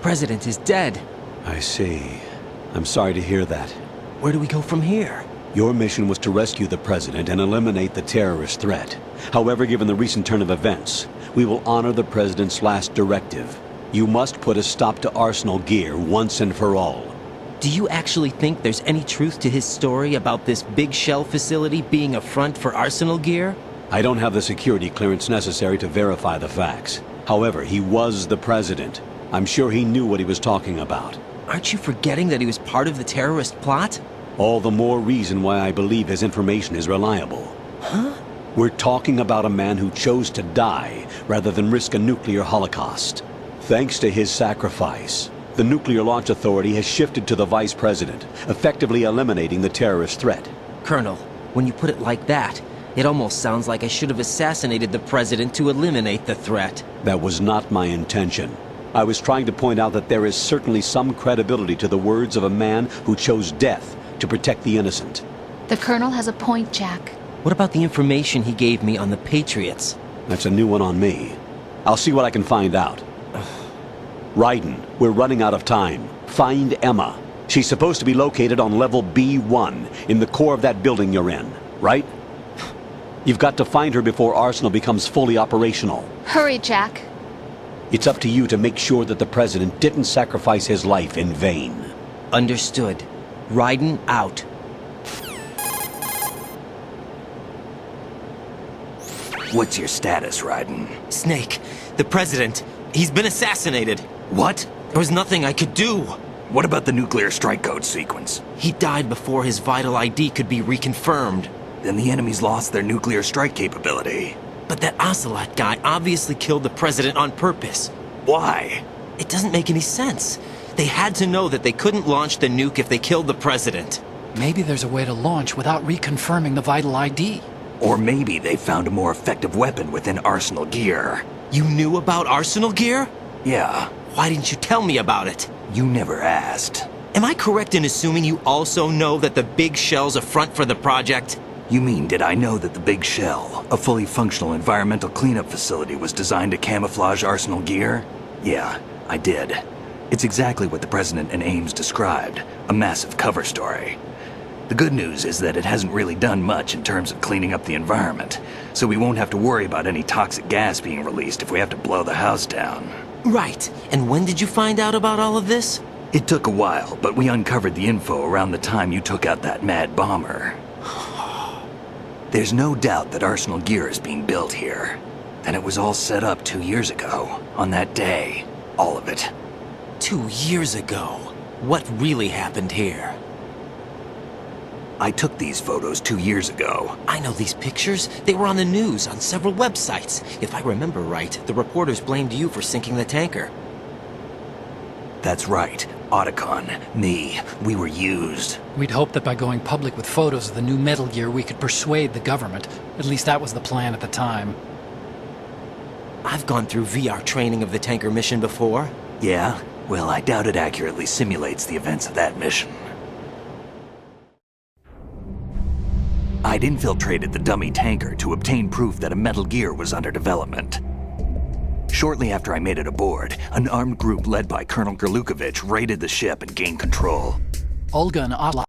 president is dead. I see. I'm sorry to hear that. Where do we go from here? Your mission was to rescue the president and eliminate the terrorist threat. However, given the recent turn of events, we will honor the president's last directive. You must put a stop to Arsenal Gear once and for all. Do you actually think there's any truth to his story about this big shell facility being a front for Arsenal Gear? I don't have the security clearance necessary to verify the facts. However, he was the president. I'm sure he knew what he was talking about. Aren't you forgetting that he was part of the terrorist plot? All the more reason why I believe his information is reliable. Huh? We're talking about a man who chose to die rather than risk a nuclear holocaust. Thanks to his sacrifice, the Nuclear Launch Authority has shifted to the vice president, effectively eliminating the terrorist threat. Colonel, when you put it like that, it almost sounds like I should have assassinated the president to eliminate the threat. That was not my intention. I was trying to point out that there is certainly some credibility to the words of a man who chose death to protect the innocent. The Colonel has a point, Jack. What about the information he gave me on the Patriots? That's a new one on me. I'll see what I can find out. Raiden, we're running out of time. Find Emma. She's supposed to be located on level B1, in the core of that building you're in, right? You've got to find her before Arsenal becomes fully operational. Hurry, Jack. It's up to you to make sure that the president didn't sacrifice his life in vain. Understood. Raiden out. What's your status, Raiden? Snake, the president, he's been assassinated. What? There was nothing I could do. What about the nuclear strike code sequence? He died before his vital ID could be reconfirmed. Then the enemy's lost their nuclear strike capability. But that Ocelot guy obviously killed the president on purpose. Why? It doesn't make any sense. They had to know that they couldn't launch the nuke if they killed the president. Maybe there's a way to launch without reconfirming the vital ID. Or maybe they found a more effective weapon within Arsenal Gear. You knew about Arsenal Gear? Yeah. Why didn't you tell me about it? You never asked. Am I correct in assuming you also know that the big shell's a front for the project? You mean, did I know that the Big Shell, a fully functional environmental cleanup facility, was designed to camouflage Arsenal Gear? Yeah, I did. It's exactly what the President and Ames described, a massive cover story. The good news is that it hasn't really done much in terms of cleaning up the environment, so we won't have to worry about any toxic gas being released if we have to blow the house down. Right. And when did you find out about all of this? It took a while, but we uncovered the info around the time you took out that mad bomber. There's no doubt that Arsenal Gear is being built here. And it was all set up 2 years ago, on that day. All of it. 2 years ago? What really happened here? I took these photos 2 years ago. I know these pictures. They were on the news, on several websites. If I remember right, the reporters blamed you for sinking the tanker. That's right. Otacon, me, we were used. We'd hoped that by going public with photos of the new Metal Gear, we could persuade the government. At least that was the plan at the time. I've gone through VR training of the tanker mission before. Yeah? Well, I doubt it accurately simulates the events of that mission. I'd infiltrated the dummy tanker to obtain proof that a Metal Gear was under development. Shortly after I made it aboard, an armed group led by Colonel Gerlukovich raided the ship and gained control. Olga and Ocelot.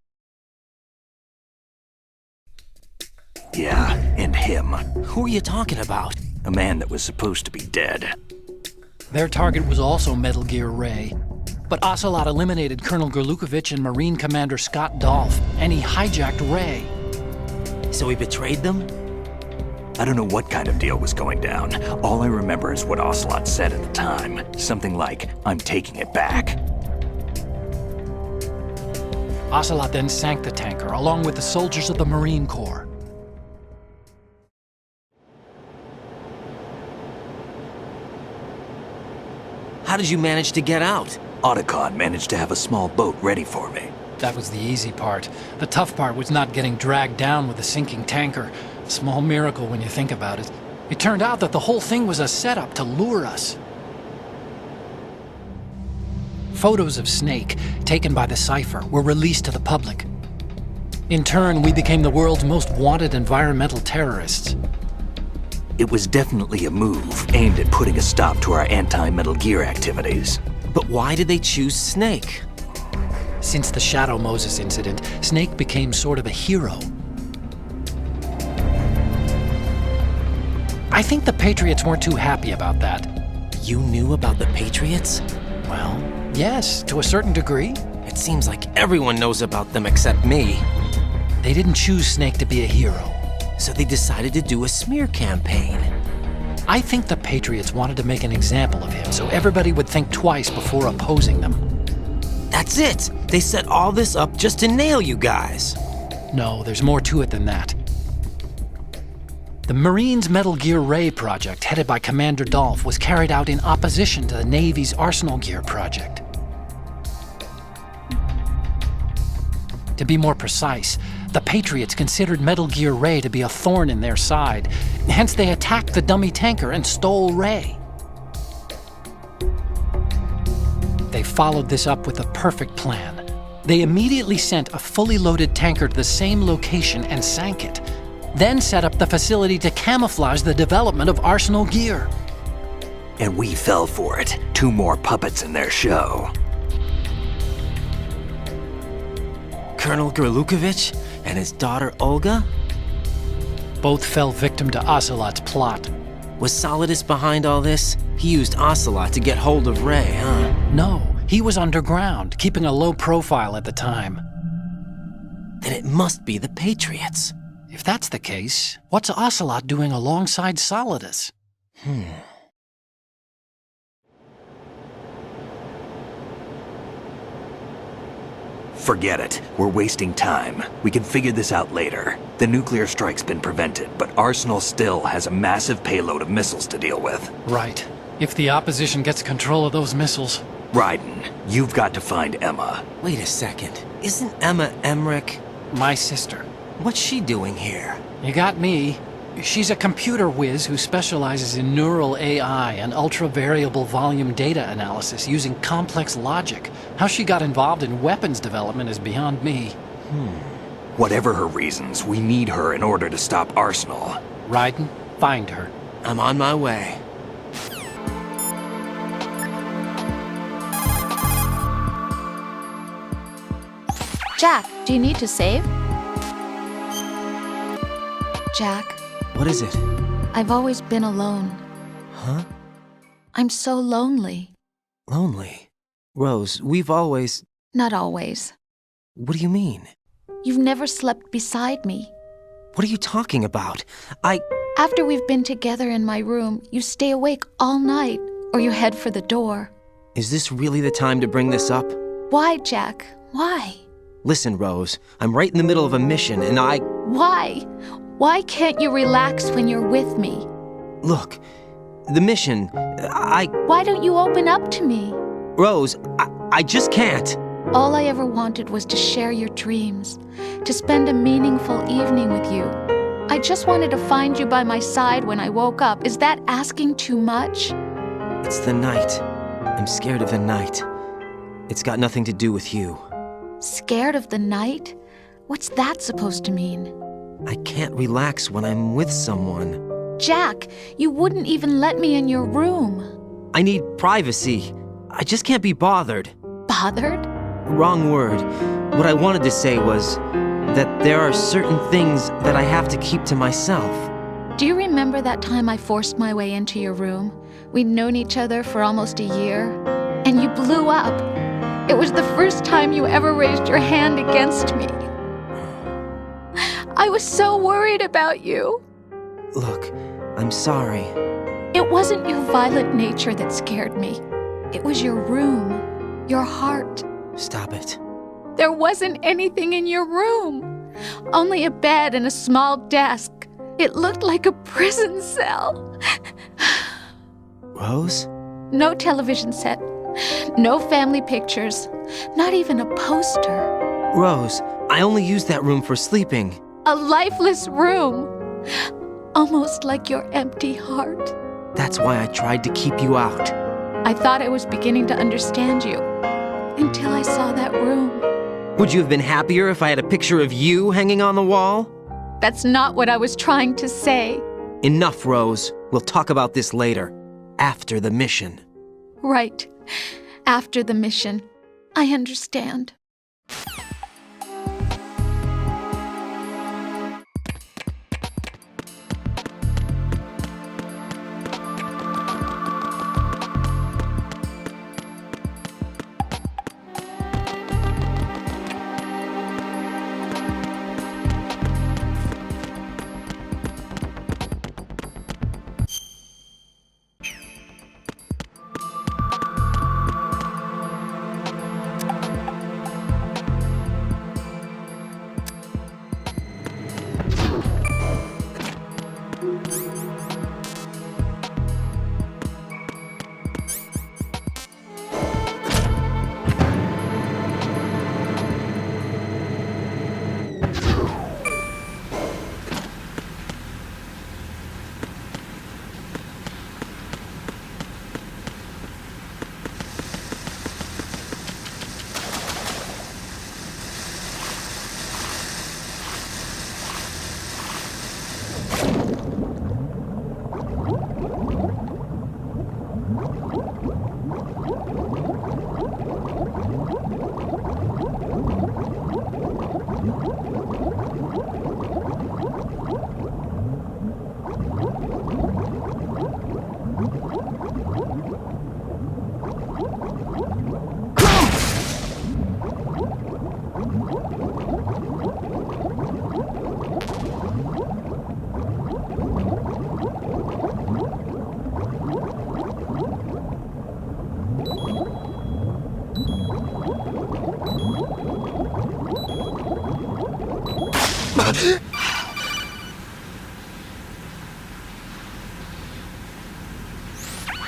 Yeah, and him. Who are you talking about? A man that was supposed to be dead. Their target was also Metal Gear Ray. But Ocelot eliminated Colonel Gerlukovich and Marine Commander Scott Dolph, and he hijacked Ray. So he betrayed them? I don't know what kind of deal was going down. All I remember is what Ocelot said at the time. Something like, "I'm taking it back." Ocelot then sank the tanker, along with the soldiers of the Marine Corps. How did you manage to get out? Otacon managed to have a small boat ready for me. That was the easy part. The tough part was not getting dragged down with the sinking tanker. Small miracle when you think about it. It turned out that the whole thing was a setup to lure us. Photos of Snake, taken by the Cypher, were released to the public. In turn, we became the world's most wanted environmental terrorists. It was definitely a move aimed at putting a stop to our anti-Metal Gear activities. But why did they choose Snake? Since the Shadow Moses incident, Snake became sort of a hero. I think the Patriots weren't too happy about that. You knew about the Patriots? Well, yes, to a certain degree. It seems like everyone knows about them except me. They didn't choose Snake to be a hero. So they decided to do a smear campaign. I think the Patriots wanted to make an example of him so everybody would think twice before opposing them. That's it! They set all this up just to nail you guys. No, there's more to it than that. The Marines' Metal Gear Ray project, headed by Commander Dolph, was carried out in opposition to the Navy's Arsenal Gear project. To be more precise, the Patriots considered Metal Gear Ray to be a thorn in their side. Hence, they attacked the dummy tanker and stole Ray. They followed this up with a perfect plan. They immediately sent a fully loaded tanker to the same location and sank it, then set up the facility to camouflage the development of Arsenal Gear. And we fell for it. 2 more puppets in their show. Colonel Gerlukovich and his daughter Olga? Both fell victim to Ocelot's plot. Was Solidus behind all this? He used Ocelot to get hold of Ray, huh? No, he was underground, keeping a low profile at the time. Then it must be the Patriots. If that's the case, what's Ocelot doing alongside Solidus? Forget it. We're wasting time. We can figure this out later. The nuclear strike's been prevented, but Arsenal still has a massive payload of missiles to deal with. Right. If the opposition gets control of those missiles... Raiden, you've got to find Emma. Wait a second. Isn't Emma Emmerich? My sister. What's she doing here? You got me. She's a computer whiz who specializes in neural AI and ultra-variable volume data analysis using complex logic. How she got involved in weapons development is beyond me. Whatever her reasons, we need her in order to stop Arsenal. Raiden, find her. I'm on my way. Jack, do you need to save? Jack, What is it? I've always been alone. Huh? I'm so lonely. Lonely. Rose, we've always... Not always. What do you mean? You've never slept beside me. What are you talking about? After we've been together in my room, you stay awake all night, or you head for the door. Is this really the time to bring this up? Why, Jack? Why? Listen, Rose, I'm right in the middle of a mission and Why? Why can't you relax when you're with me? Look, the mission, Why don't you open up to me? Rose, I just can't. All I ever wanted was to share your dreams, to spend a meaningful evening with you. I just wanted to find you by my side when I woke up. Is that asking too much? It's the night. I'm scared of the night. It's got nothing to do with you. Scared of the night? What's that supposed to mean? I can't relax when I'm with someone. Jack, you wouldn't even let me in your room. I need privacy. I just can't be bothered. Bothered? Wrong word. What I wanted to say was that there are certain things that I have to keep to myself. Do you remember that time I forced my way into your room? We'd known each other for almost a year, and you blew up. It was the first time you ever raised your hand against me. I was so worried about you. Look, I'm sorry. It wasn't your violent nature that scared me. It was your room, your heart. Stop it. There wasn't anything in your room. Only a bed and a small desk. It looked like a prison cell. Rose? No television set. No family pictures. Not even a poster. Rose, I only use that room for sleeping. A lifeless room. Almost like your empty heart. That's why I tried to keep you out. I thought I was beginning to understand you. Until I saw that room. Would you have been happier if I had a picture of you hanging on the wall? That's not what I was trying to say. Enough, Rose. We'll talk about this later. After the mission. Right. After the mission. I understand.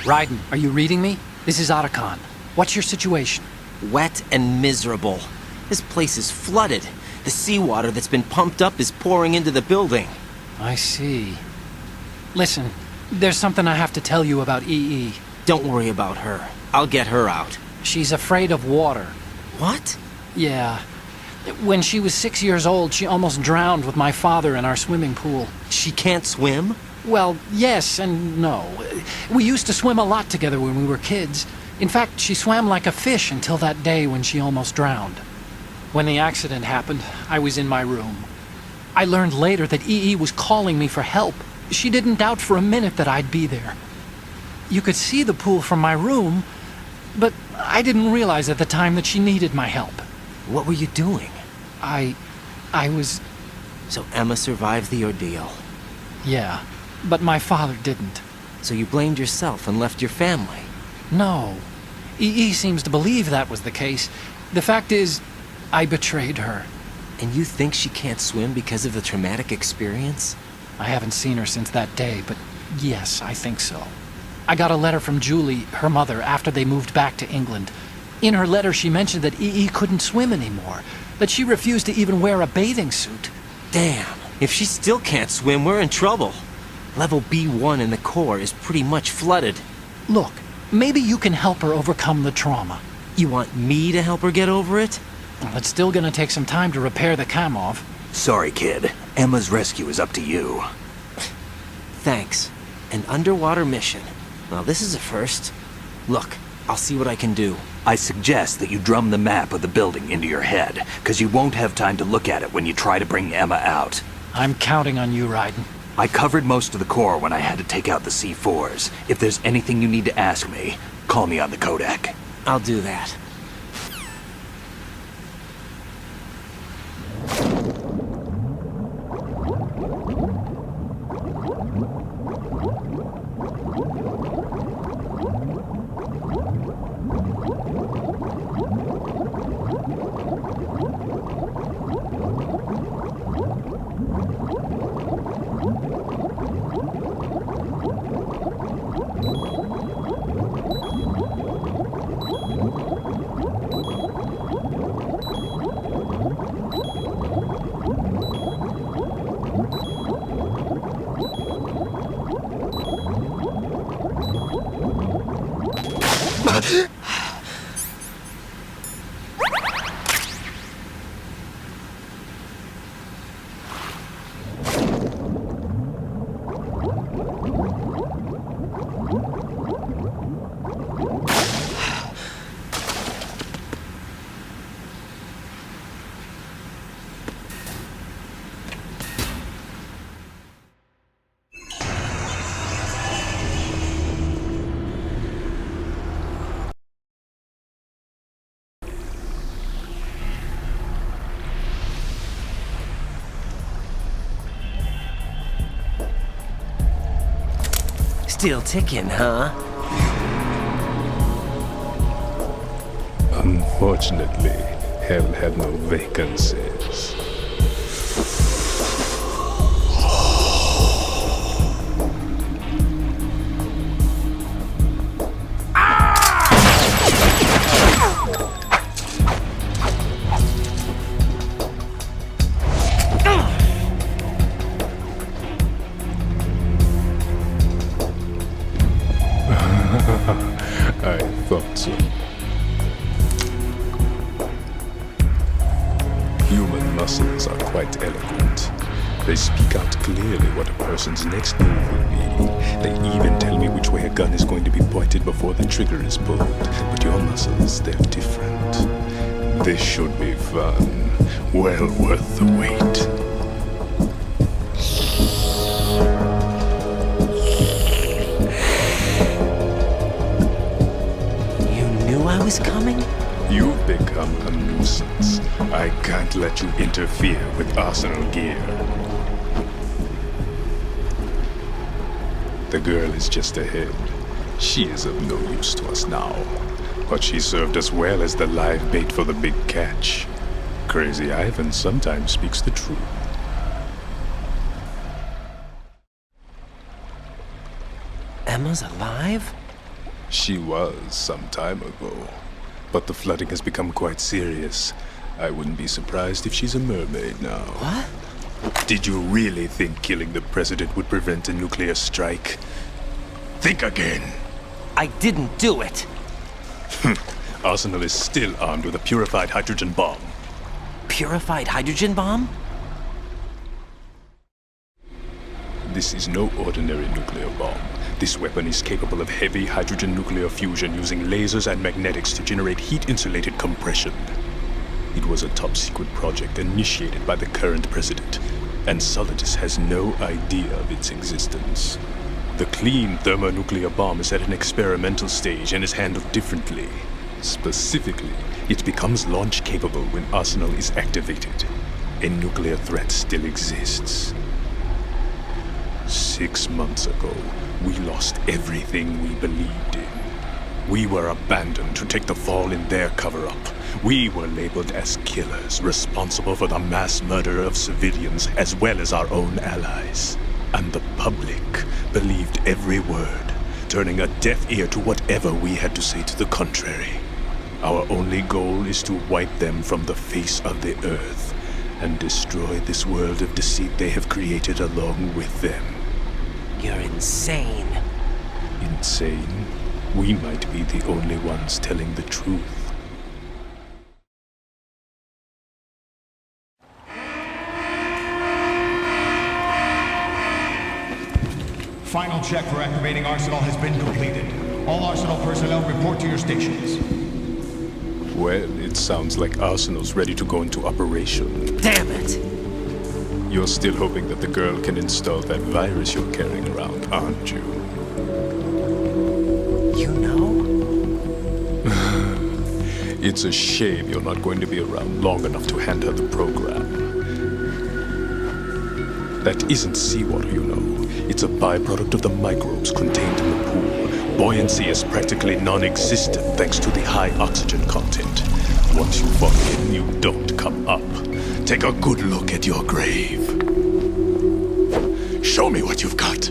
Raiden, are you reading me? This is Otacon. What's your situation? Wet and miserable. This place is flooded. The seawater that's been pumped up is pouring into the building. I see. Listen, there's something I have to tell you about EE. Don't worry about her. I'll get her out. She's afraid of water. What? Yeah. When she was 6 years old, she almost drowned with my father in our swimming pool. She can't swim? Well, yes and no. We used to swim a lot together when we were kids. In fact, she swam like a fish until that day when she almost drowned. When the accident happened, I was in my room. I learned later that EE was calling me for help. She didn't doubt for a minute that I'd be there. You could see the pool from my room, but I didn't realize at the time that she needed my help. What were you doing? I was... So Emma survived the ordeal. Yeah, but my father didn't. So you blamed yourself and left your family? No. EE seems to believe that was the case. The fact is, I betrayed her. And you think she can't swim because of the traumatic experience? I haven't seen her since that day, but yes, I think so. I got a letter from Julie, her mother, after they moved back to England. In her letter, she mentioned that EE couldn't swim anymore, that she refused to even wear a bathing suit. Damn, if she still can't swim, we're in trouble. Level B1 in the core is pretty much flooded. Look, maybe you can help her overcome the trauma. You want me to help her get over it? Well, it's still gonna take some time to repair the Kamov. Sorry, kid. Emma's rescue is up to you. Thanks. An underwater mission. Well, this is a first. Look, I'll see what I can do. I suggest that you drum the map of the building into your head, because you won't have time to look at it when you try to bring Emma out. I'm counting on you, Raiden. I covered most of the core when I had to take out the C4s. If there's anything you need to ask me, call me on the codec. I'll do that. Still ticking, huh? Unfortunately, hell had no vacancies. I thought so. Human muscles are quite eloquent. They speak out clearly what a person's next move will be. They even tell me which way a gun is going to be pointed before the trigger is pulled. But your muscles, they're different. This should be fun. Well worth the wait. I was coming? You've become a nuisance. I can't let you interfere with arsenal gear. The girl is just ahead. She is of no use to us now. But she served us well as the live bait for the big catch. Crazy Ivan sometimes speaks the truth. Emma's alive? She was some time ago, but the flooding has become quite serious. I wouldn't be surprised if she's a mermaid now. What? Did you really think killing the president would prevent a nuclear strike? Think again. I didn't do it. Arsenal is still armed with a purified hydrogen bomb. Purified hydrogen bomb? This is no ordinary nuclear bomb. This weapon is capable of heavy hydrogen nuclear fusion using lasers and magnetics to generate heat-insulated compression. It was a top-secret project initiated by the current president, and Solidus has no idea of its existence. The clean thermonuclear bomb is at an experimental stage and is handled differently. Specifically, it becomes launch-capable when Arsenal is activated. A nuclear threat still exists. 6 months ago, we lost everything we believed in. We were abandoned to take the fall in their cover-up. We were labeled as killers, responsible for the mass murder of civilians as well as our own allies. And the public believed every word, turning a deaf ear to whatever we had to say to the contrary. Our only goal is to wipe them from the face of the earth and destroy this world of deceit they have created along with them. You're insane. Insane? We might be the only ones telling the truth. Final check for activating Arsenal has been completed. All Arsenal personnel report to your stations. Well, it sounds like Arsenal's ready to go into operation. Damn it! You're still hoping that the girl can install that virus you're carrying around, aren't you? You know? It's a shame you're not going to be around long enough to hand her the program. That isn't seawater, you know. It's a byproduct of the microbes contained in the pool. Buoyancy is practically non-existent thanks to the high oxygen content. Once you fall in, you don't come up. Take a good look at your grave. Show me what you've got.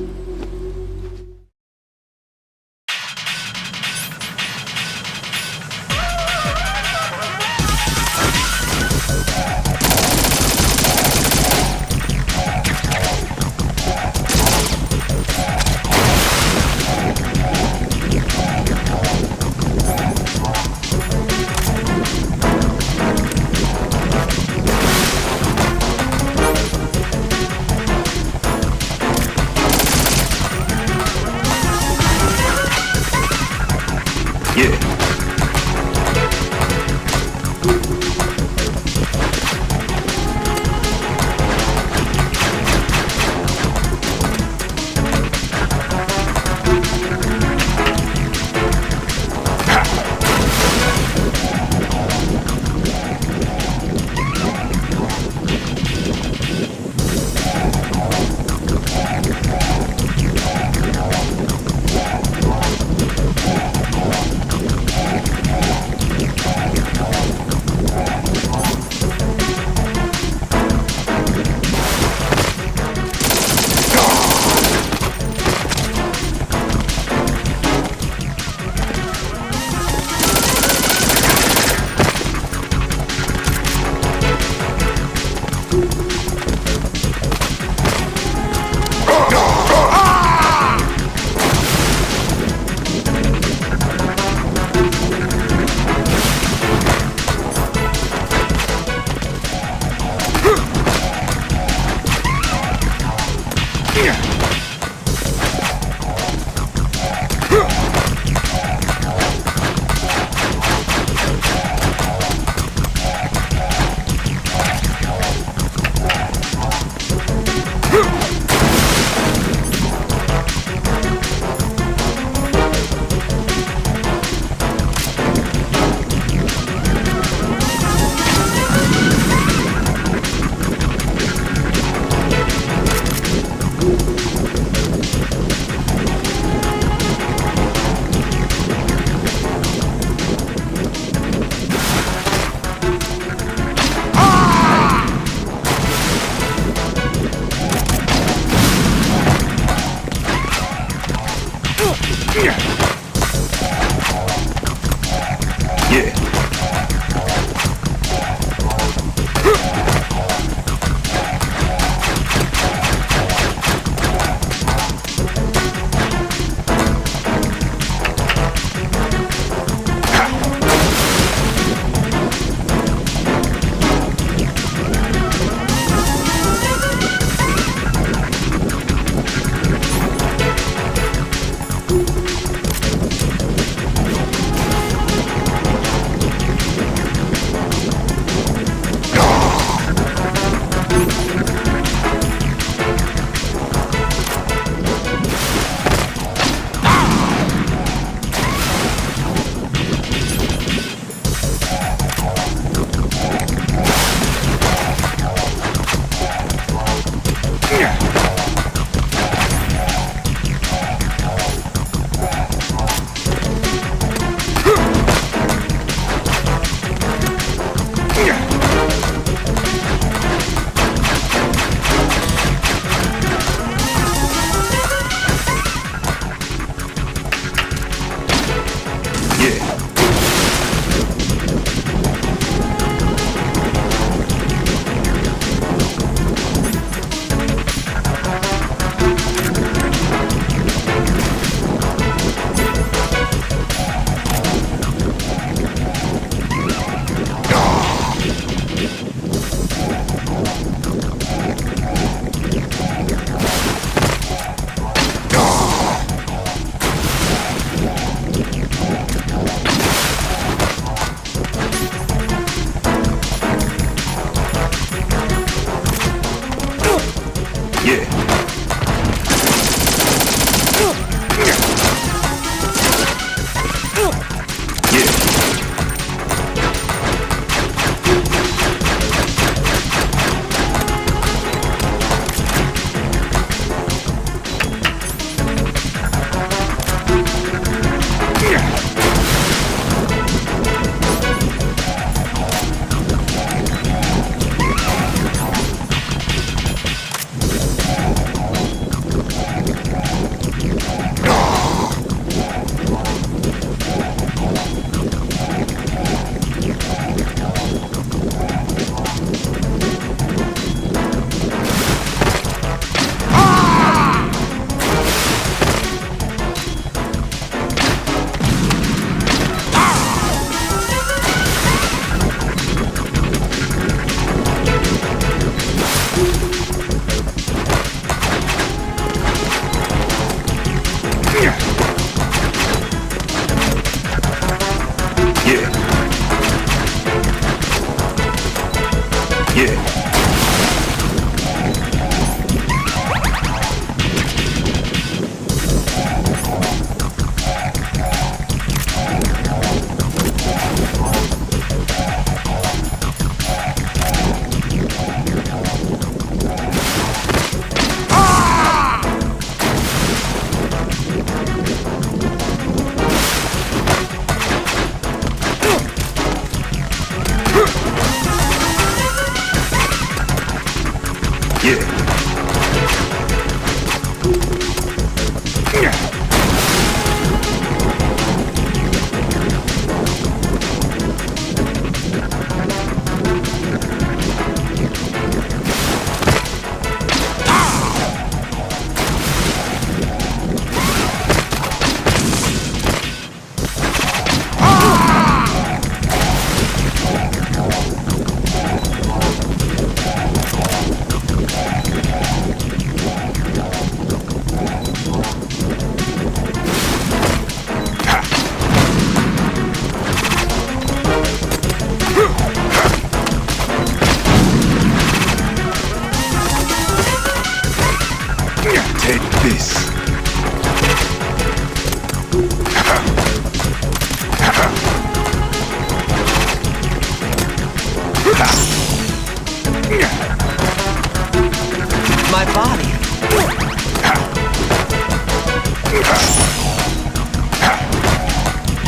My body.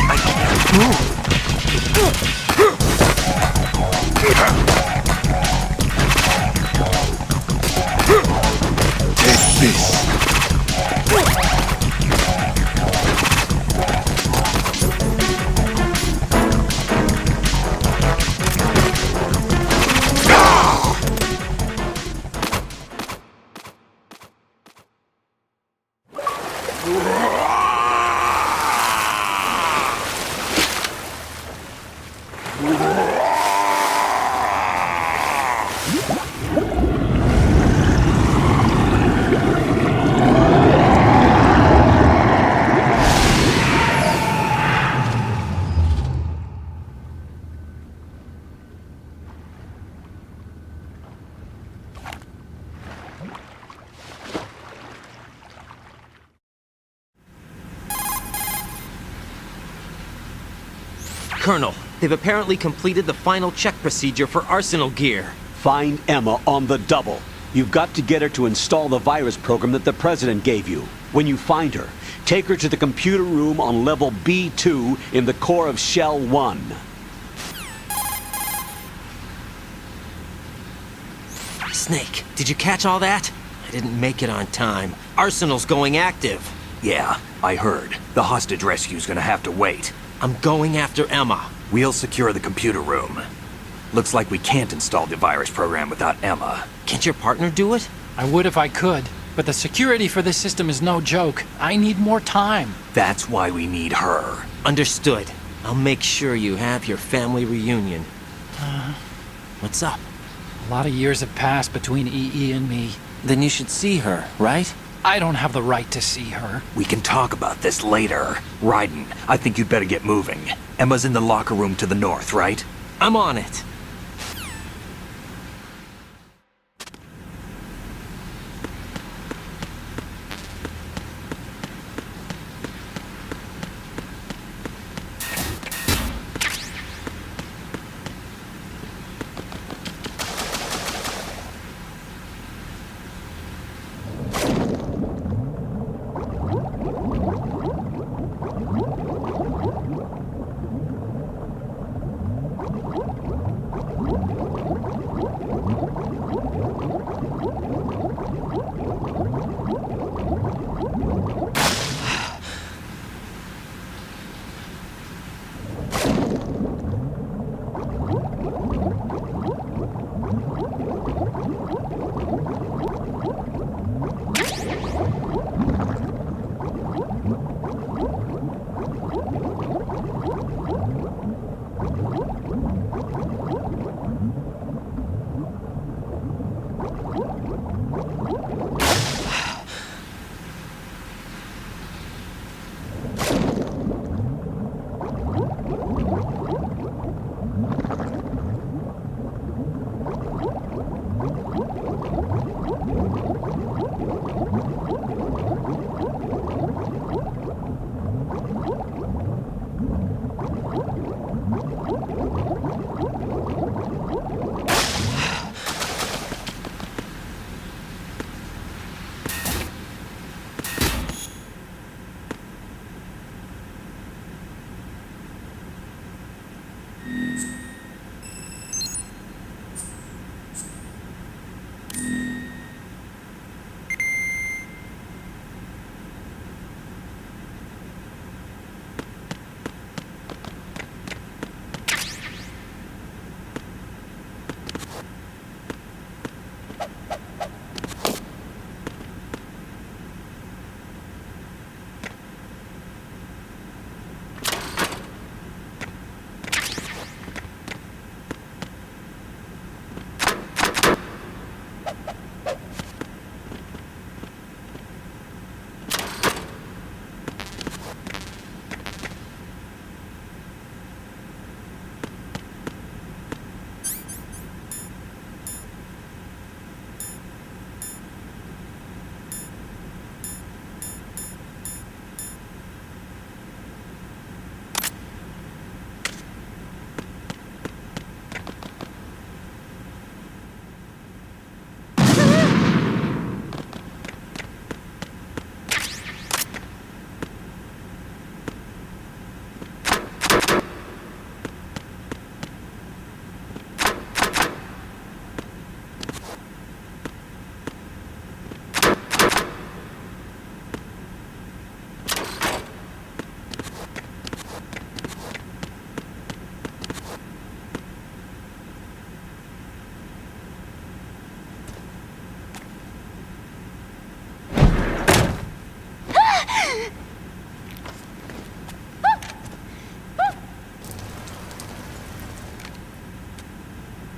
I can't move. Take this. Colonel, they've apparently completed the final check procedure for arsenal gear. Find Emma on the double. You've got to get her to install the virus program that the President gave you. When you find her, take her to the computer room on level B2 in the core of Shell 1. Snake, did you catch all that? I didn't make it on time. Arsenal's going active. Yeah, I heard. The hostage rescue's gonna have to wait. I'm going after Emma. We'll secure the computer room. Looks like we can't install the virus program without Emma. Can't your partner do it? I would if I could, but the security for this system is no joke. I need more time. That's why we need her. Understood. I'll make sure you have your family reunion. What's up? A lot of years have passed between EE and me. Then you should see her, right? I don't have the right to see her. We can talk about this later. Raiden, I think you'd better get moving. Emma's in the locker room to the north, right? I'm on it.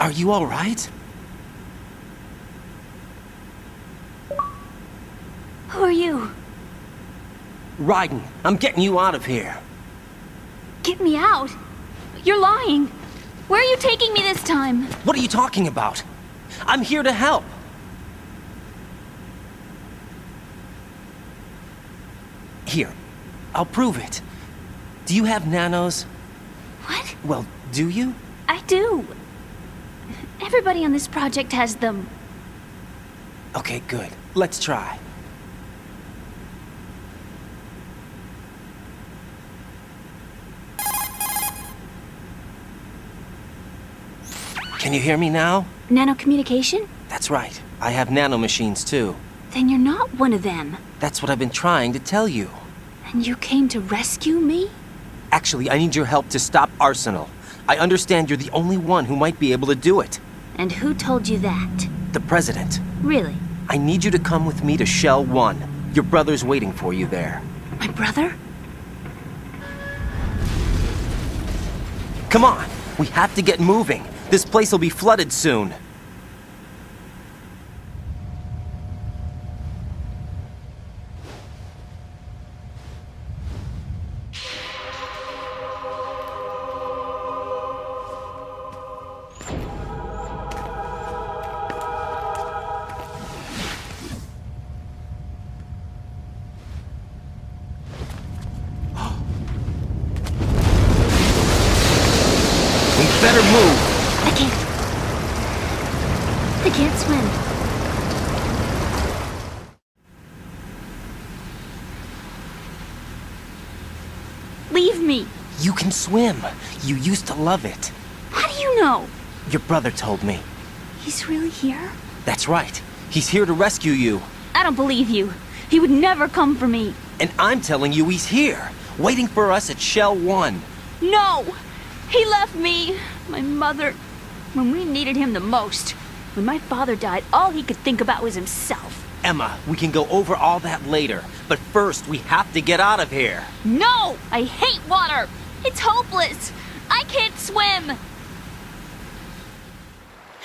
Are you all right? Who are you? Raiden, I'm getting you out of here. Get me out? You're lying. Where are you taking me this time? What are you talking about? I'm here to help. Here, I'll prove it. Do you have nanos? What? Well, do you? I do. Everybody on this project has them. Okay, good. Let's try. Can you hear me now? Nanocommunication? That's right. I have nanomachines too. Then you're not one of them. That's what I've been trying to tell you. And you came to rescue me? Actually, I need your help to stop Arsenal. I understand you're the only one who might be able to do it. And who told you that? The President. Really? I need you to come with me to Shell 1. Your brother's waiting for you there. My brother? Come on! We have to get moving. This place will be flooded soon. We better move. I can't swim. Leave me. You can swim. You used to love it. How do you know? Your brother told me. He's really here? That's right. He's here to rescue you. I don't believe you. He would never come for me. And I'm telling you he's here, waiting for us at Shell 1. No! He left me, my mother, when we needed him the most. When my father died, all he could think about was himself. Emma, we can go over all that later. But first, we have to get out of here. No! I hate water! It's hopeless! I can't swim!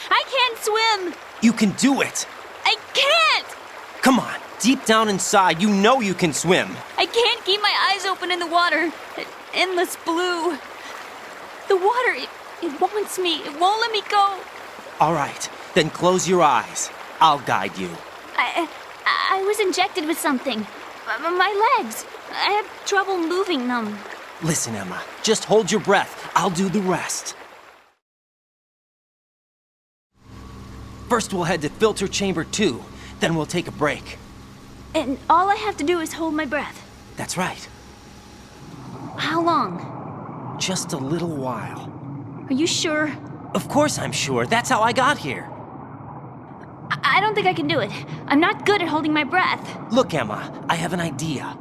I can't swim! You can do it. I can't! Come on, deep down inside, you know you can swim. I can't keep my eyes open in the water. Endless blue. The water, it wants me. It won't let me go. All right, then close your eyes. I'll guide you. I was injected with something. My legs. I have trouble moving them. Listen, Emma, just hold your breath. I'll do the rest. First, we'll head to filter chamber 2. Then we'll take a break. And all I have to do is hold my breath. That's right. How long? Just a little while. Are you sure? Of course I'm sure. That's how I got here. I don't think I can do it. I'm not good at holding my breath. Look, Emma, I have an idea.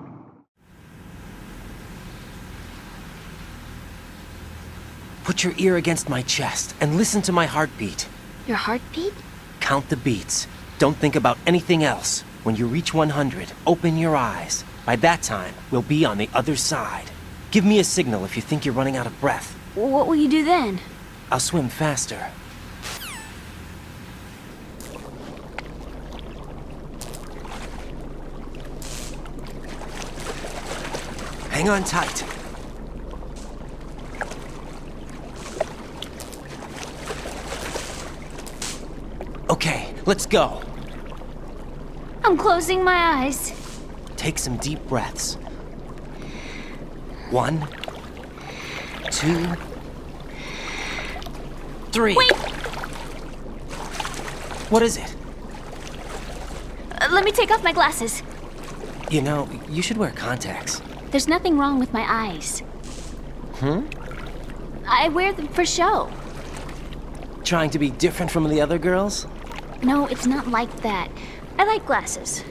Put your ear against my chest and listen to my heartbeat. Your heartbeat? Count the beats. Don't think about anything else. When you reach 100, open your eyes. By that time, we'll be on the other side. Give me a signal if you think you're running out of breath. What will you do then? I'll swim faster. Hang on tight. Okay, let's go. I'm closing my eyes. Take some deep breaths. 1, 2, 3. Wait! What is it? Let me take off my glasses. You know, you should wear contacts. There's nothing wrong with my eyes. I wear them for show. Trying to be different from the other girls? No, it's not like that. I like glasses.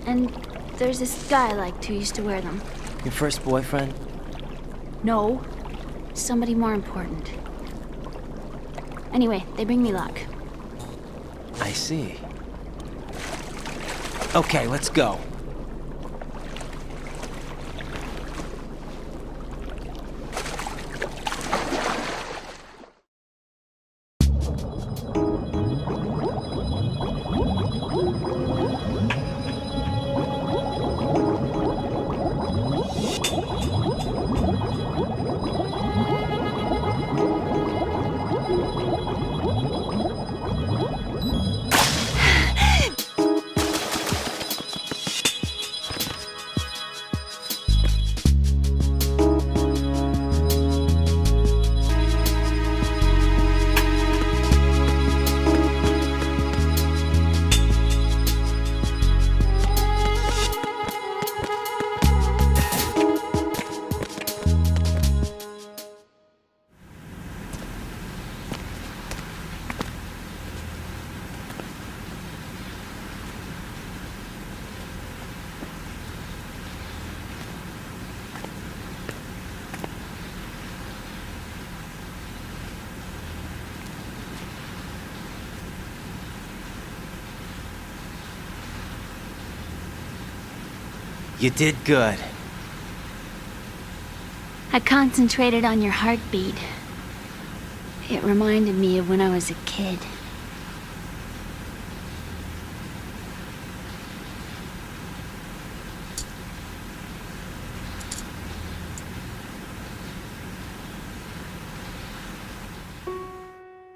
And there's this guy I liked who used to wear them. Your first boyfriend? No, somebody more important. Anyway, they bring me luck. I see. Okay, let's go. You did good. I concentrated on your heartbeat. It reminded me of when I was a kid.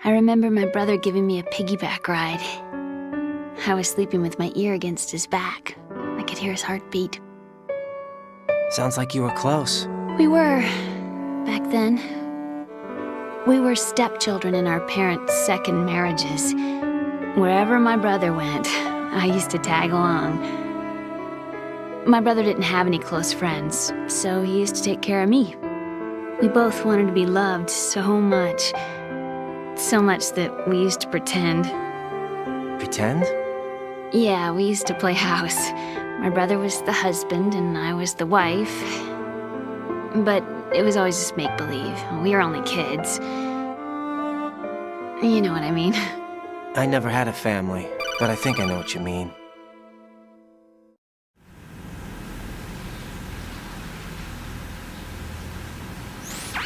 I remember my brother giving me a piggyback ride. I was sleeping with my ear against his back. I could hear his heartbeat. Sounds like you were close. We were, back then. We were stepchildren in our parents' second marriages. Wherever my brother went, I used to tag along. My brother didn't have any close friends, so he used to take care of me. We both wanted to be loved so much. So much that we used to pretend. Pretend? Yeah, we used to play house. My brother was the husband and I was the wife. But it was always just make-believe. We were only kids. You know what I mean. I never had a family, but I think I know what you mean.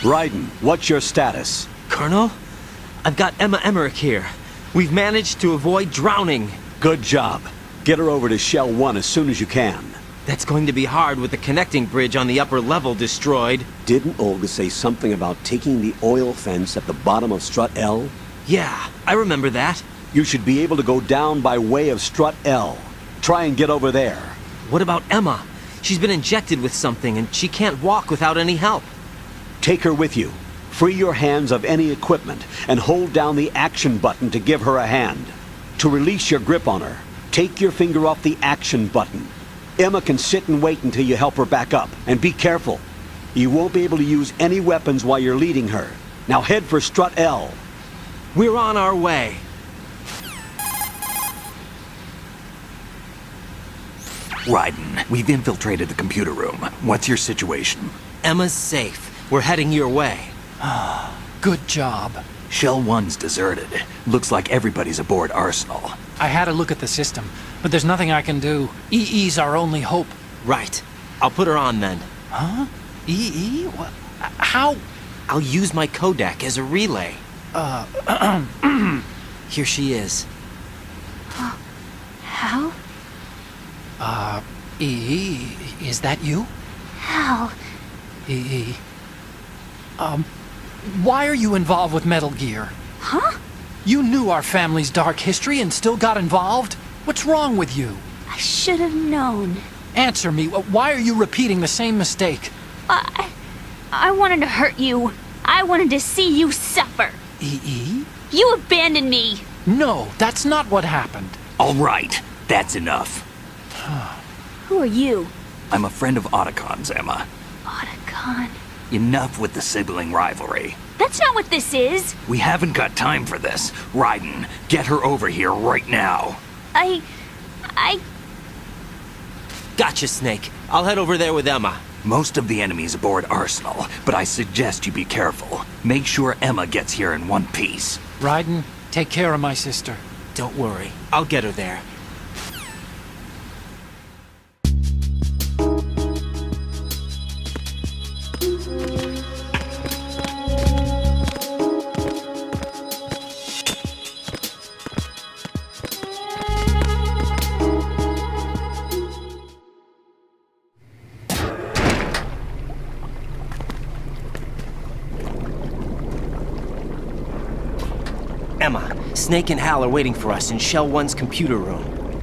Raiden, what's your status? Colonel? I've got Emma Emmerich here. We've managed to avoid drowning. Good job. Get her over to Shell 1 as soon as you can. That's going to be hard with the connecting bridge on the upper level destroyed. Didn't Olga say something about taking the oil fence at the bottom of Strut L? Yeah, I remember that. You should be able to go down by way of Strut L. Try and get over there. What about Emma? She's been injected with something and she can't walk without any help. Take her with you. Free your hands of any equipment and hold down the action button to give her a hand. To release your grip on her, take your finger off the action button. Emma can sit and wait until you help her back up. And be careful. You won't be able to use any weapons while you're leading her. Now head for Strut L. We're on our way. Raiden, we've infiltrated the computer room. What's your situation? Emma's safe. We're heading your way. Good job. Shell 1's deserted. Looks like everybody's aboard Arsenal. I had a look at the system, but there's nothing I can do. EE's our only hope. Right. I'll put her on then. Huh? EE? What? How? I'll use my codec as a relay. Here she is. Hal? EE, is that you? Hal? EE. Why are you involved with Metal Gear? Huh? You knew our family's dark history and still got involved? What's wrong with you? I should have known. Answer me. Why are you repeating the same mistake? I wanted to hurt you. I wanted to see you suffer. EE? You abandoned me. No, that's not what happened. All right, that's enough. Who are you? I'm a friend of Otacon's, Emma. Otacon. Enough with the sibling rivalry. That's not what this is. We haven't got time for this. Raiden, get her over here right now. I... Gotcha, Snake. I'll head over there with Emma. Most of the enemy's aboard Arsenal, but I suggest you be careful. Make sure Emma gets here in one piece. Raiden, take care of my sister. Don't worry. I'll get her there. Emma, Snake and Hal are waiting for us in Shell 1's computer room.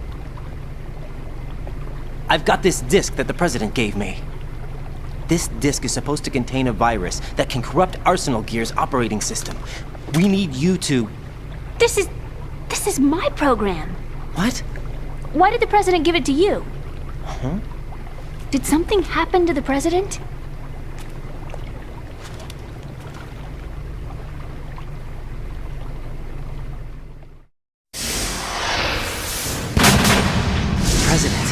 I've got this disk that the President gave me. This disk is supposed to contain a virus that can corrupt Arsenal Gear's operating system. We need you to... This is my program. What? Why did the President give it to you? Huh? Did something happen to the President? President.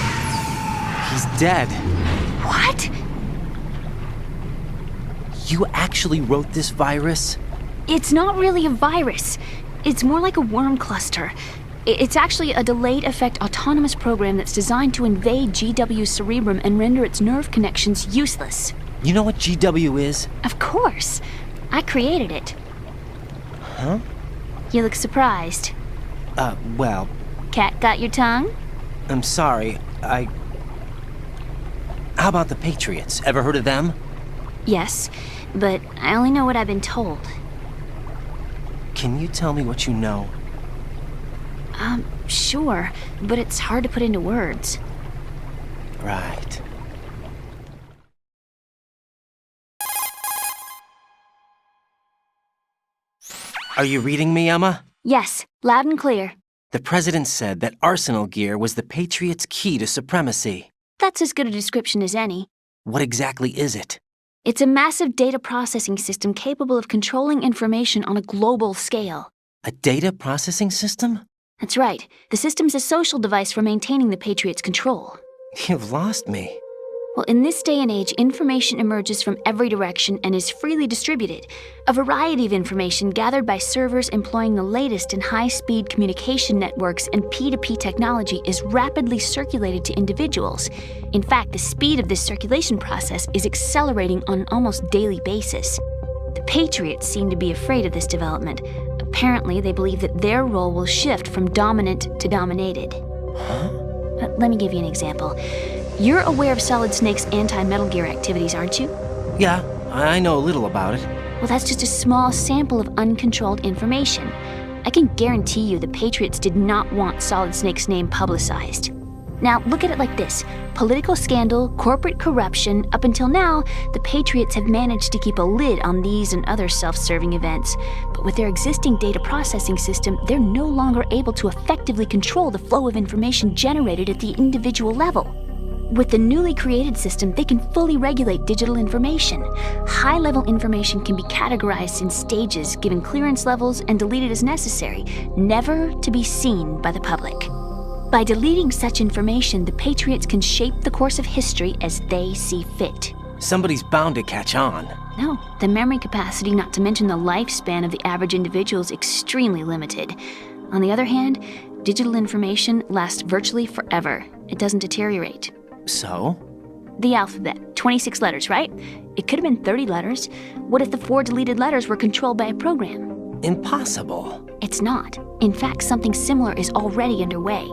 He's dead. What? You actually wrote this virus? It's not really a virus. It's more like a worm cluster. It's actually a delayed effect autonomous program that's designed to invade GW's cerebrum and render its nerve connections useless. You know what GW is? Of course. I created it. Huh? You look surprised. Well, Cat got your tongue? I'm sorry. How about the Patriots? Ever heard of them? Yes, but I only know what I've been told. Can you tell me what you know? Sure, but it's hard to put into words. Right. Are you reading me, Emma? Yes, loud and clear. The president said that arsenal gear was the Patriots' key to supremacy. That's as good a description as any. What exactly is it? It's a massive data processing system capable of controlling information on a global scale. A data processing system? That's right. The system's a social device for maintaining the Patriots' control. You've lost me. Well, in this day and age, information emerges from every direction and is freely distributed. A variety of information gathered by servers employing the latest in high-speed communication networks and P2P technology is rapidly circulated to individuals. In fact, the speed of this circulation process is accelerating on an almost daily basis. The Patriots seem to be afraid of this development. Apparently, they believe that their role will shift from dominant to dominated. Huh? Let me give you an example. You're aware of Solid Snake's anti-Metal Gear activities, aren't you? Yeah, I know a little about it. Well, that's just a small sample of uncontrolled information. I can guarantee you the Patriots did not want Solid Snake's name publicized. Now, look at it like this. Political scandal, corporate corruption, up until now, the Patriots have managed to keep a lid on these and other self-serving events. But with their existing data processing system, they're no longer able to effectively control the flow of information generated at the individual level. With the newly created system, they can fully regulate digital information. High-level information can be categorized in stages, given clearance levels, and deleted as necessary, never to be seen by the public. By deleting such information, the Patriots can shape the course of history as they see fit. Somebody's bound to catch on. No, the memory capacity, not to mention the lifespan of the average individual, is extremely limited. On the other hand, digital information lasts virtually forever. It doesn't deteriorate. So? The alphabet, 26 letters, right? It could have been 30 letters. What if the 4 deleted letters were controlled by a program? Impossible. It's not. In fact, something similar is already underway.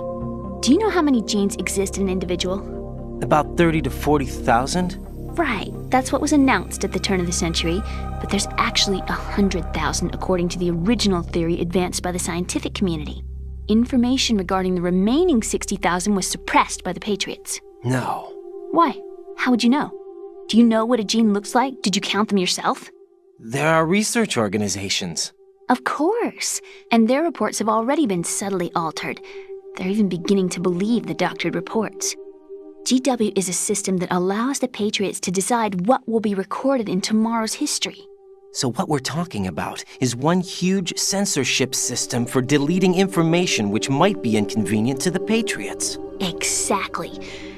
Do you know how many genes exist in an individual? About 30 to 40,000? Right, that's what was announced at the turn of the century, but there's actually 100,000 according to the original theory advanced by the scientific community. Information regarding the remaining 60,000 was suppressed by the Patriots. No. Why? How would you know? Do you know what a gene looks like? Did you count them yourself? There are research organizations. Of course, and their reports have already been subtly altered. They're even beginning to believe the doctored reports. GW is a system that allows the Patriots to decide what will be recorded in tomorrow's history. So what we're talking about is one huge censorship system for deleting information which might be inconvenient to the Patriots. Exactly.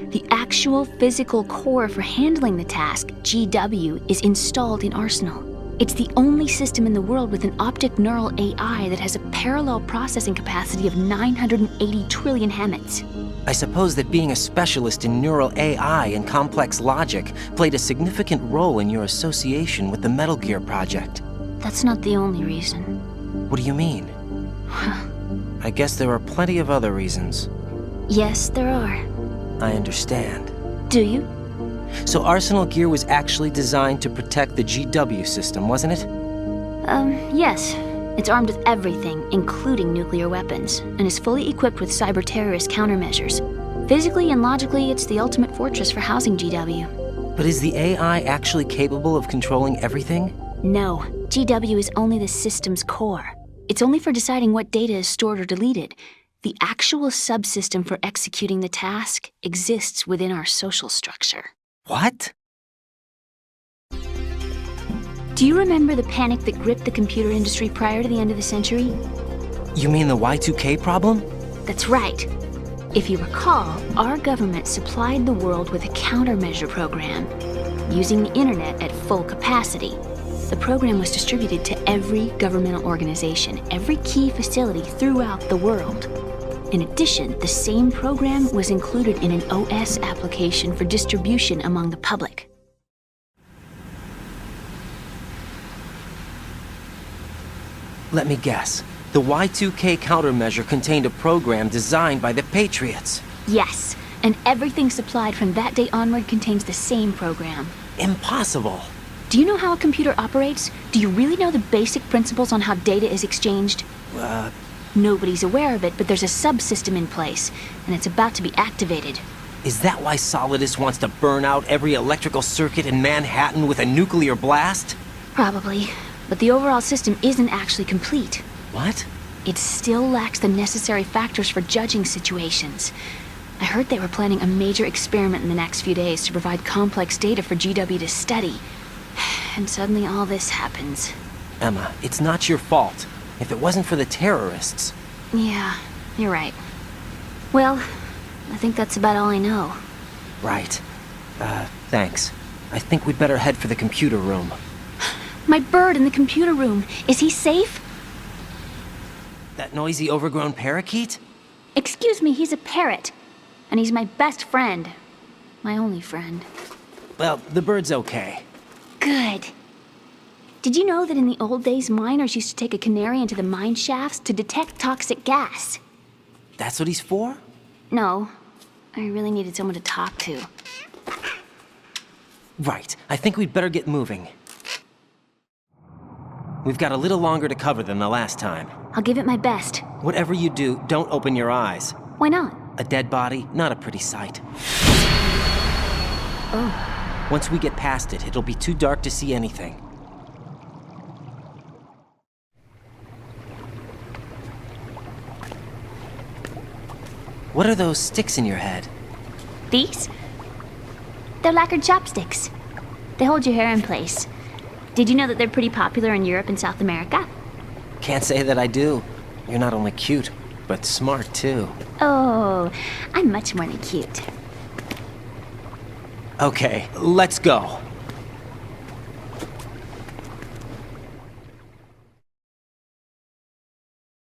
The actual physical core for handling the task, GW, is installed in Arsenal. It's the only system in the world with an optic neural AI that has a parallel processing capacity of 980 trillion Hammets. I suppose that being a specialist in neural AI and complex logic played a significant role in your association with the Metal Gear project. That's not the only reason. What do you mean? I guess there are plenty of other reasons. Yes, there are. I understand. Do you? So Arsenal Gear was actually designed to protect the GW system, wasn't it? Yes. It's armed with everything, including nuclear weapons, and is fully equipped with cyber-terrorist countermeasures. Physically and logically, it's the ultimate fortress for housing GW. But is the AI actually capable of controlling everything? No. GW is only the system's core. It's only for deciding what data is stored or deleted. The actual subsystem for executing the task exists within our social structure. What? Do you remember the panic that gripped the computer industry prior to the end of the century? You mean the Y2K problem? That's right. If you recall, our government supplied the world with a countermeasure program, using the internet at full capacity. The program was distributed to every governmental organization, every key facility throughout the world. In addition, the same program was included in an OS application for distribution among the public. Let me guess. The Y2K countermeasure contained a program designed by the Patriots. Yes, and everything supplied from that day onward contains the same program. Impossible. Do you know how a computer operates? Do you really know the basic principles on how data is exchanged? Nobody's aware of it, but there's a subsystem in place, and it's about to be activated. Is that why Solidus wants to burn out every electrical circuit in Manhattan with a nuclear blast? Probably, but the overall system isn't actually complete. What? It still lacks the necessary factors for judging situations. I heard they were planning a major experiment in the next few days to provide complex data for GW to study. And suddenly all this happens. Emma, it's not your fault. If it wasn't for the terrorists... Yeah, you're right. Well, I think that's about all I know. Right. Thanks. I think we'd better head for the computer room. My bird in the computer room. Is he safe? That noisy, overgrown parakeet? Excuse me, he's a parrot. And he's my best friend. My only friend. Well, the bird's okay. Good. Did you know that in the old days, miners used to take a canary into the mine shafts to detect toxic gas? That's what he's for? No. I really needed someone to talk to. Right. I think we'd better get moving. We've got a little longer to cover than the last time. I'll give it my best. Whatever you do, don't open your eyes. Why not? A dead body, not a pretty sight. Oh. Once we get past it, it'll be too dark to see anything. What are those sticks in your head? These? They're lacquered chopsticks. They hold your hair in place. Did you know that they're pretty popular in Europe and South America? Can't say that I do. You're not only cute, but smart too. Oh, I'm much more than cute. Okay, let's go.